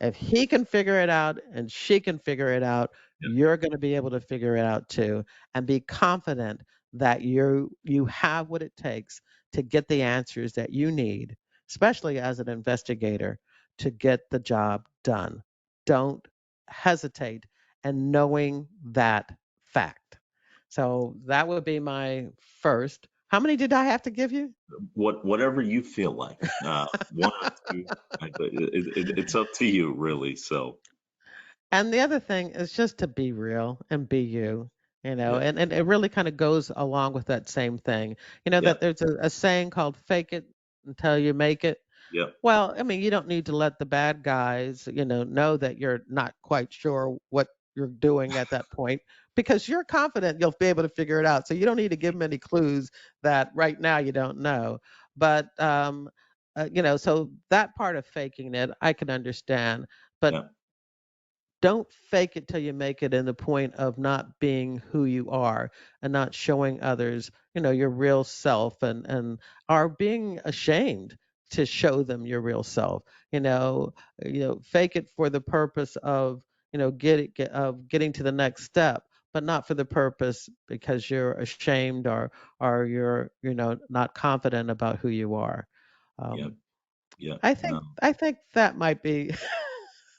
If he can figure it out and she can figure it out, yeah, you're going to be able to figure it out too. And be confident that you have what it takes to get the answers that you need, especially as an investigator, to get the job done. Don't hesitate and knowing that fact. So that would be my first. How many did I have to give you? whatever you feel like. One or two. It's up to you, really. So, And the other thing is just to be real and be you, yeah, and it really kind of goes along with that same thing. yeah, That there's a saying called fake it until you make it. yeah, Well, I mean, you don't need to let the bad guys, know that you're not quite sure what you're doing at that point because you're confident you'll be able to figure it out. So you don't need to give them any clues that right now you don't know. But, so that part of faking it, I can understand. But yeah, don't fake it till you make it in the point of not being who you are and not showing others your real self and are being ashamed to show them your real self. Fake it for the purpose of of getting to the next step, but not for the purpose because you're ashamed or you're not confident about who you are. yeah, um, yeah. i think No. i think that might be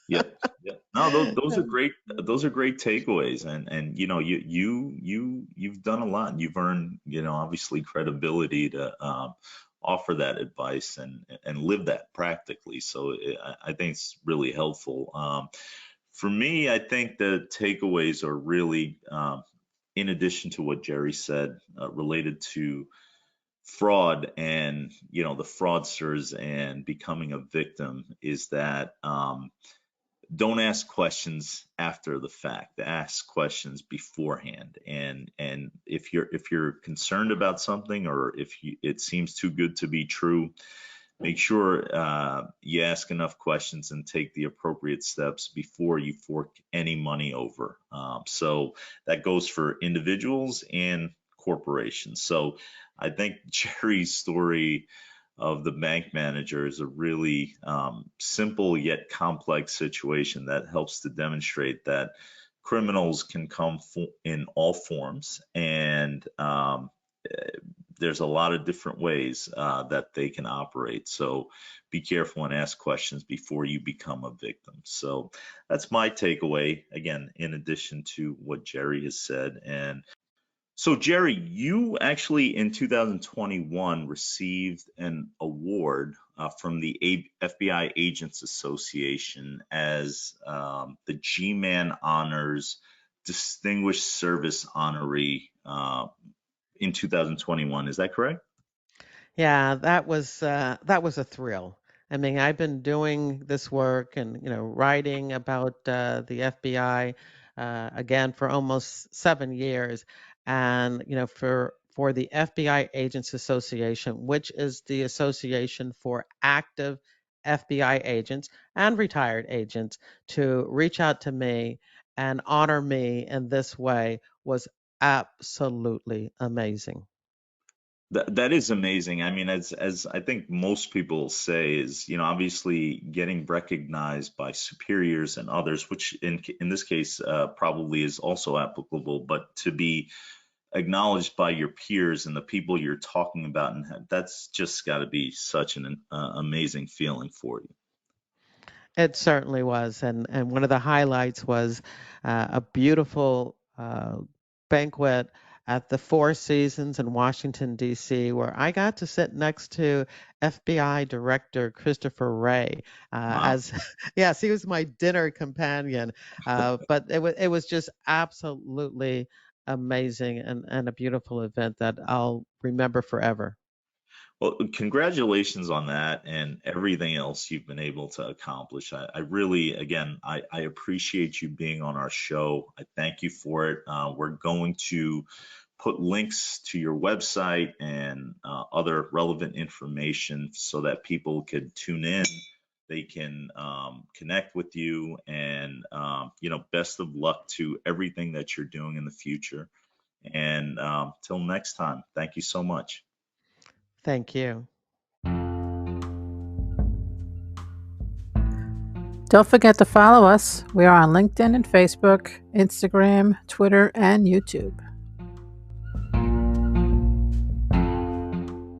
Yeah, yeah. No, those are great. Those are great takeaways, and you've done a lot. You've earned obviously credibility to offer that advice and live that practically. So I think it's really helpful. For me, I think the takeaways are really, in addition to what Jerry said, related to fraud and the fraudsters and becoming a victim, is that. Don't ask questions after the fact. Ask questions beforehand. And if you're concerned about something, or if it seems too good to be true, make sure you ask enough questions and take the appropriate steps before you fork any money over. So that goes for individuals and corporations. So I think Jerry's story of the bank manager is a really simple yet complex situation that helps to demonstrate that criminals can come in all forms, and there's a lot of different ways that they can operate. So be careful and ask questions before you become a victim. So that's my takeaway, again, in addition to what Jerry has said. And so, Jerry, you actually in 2021 received an award from the FBI Agents Association as the G-Man Honors Distinguished Service Honoree in 2021. Is that correct? Yeah, that was a thrill. I mean, I've been doing this work and writing about the FBI again for almost 7 years, and for the FBI Agents Association, which is the association for active FBI agents and retired agents, to reach out to me and honor me in this way was absolutely amazing. That is amazing. I mean, as I think most people say, is, obviously getting recognized by superiors and others, which in this case probably is also applicable, but to be acknowledged by your peers and the people you're talking about, and that's just got to be such an amazing feeling for you. It certainly was, and one of the highlights was a beautiful banquet at the Four Seasons in Washington D.C., where I got to sit next to FBI Director Christopher Wray. Wow. As yes, he was my dinner companion, but it was just absolutely amazing and a beautiful event that I'll remember forever. Well, congratulations on that and everything else you've been able to accomplish. I really, again, I appreciate you being on our show. I thank you for it. We're going to put links to your website and other relevant information so that people could tune in. They can connect with you, and best of luck to everything that you're doing in the future. And till next time, thank you so much. Thank you. Don't forget to follow us. We are on LinkedIn and Facebook, Instagram, Twitter, and YouTube.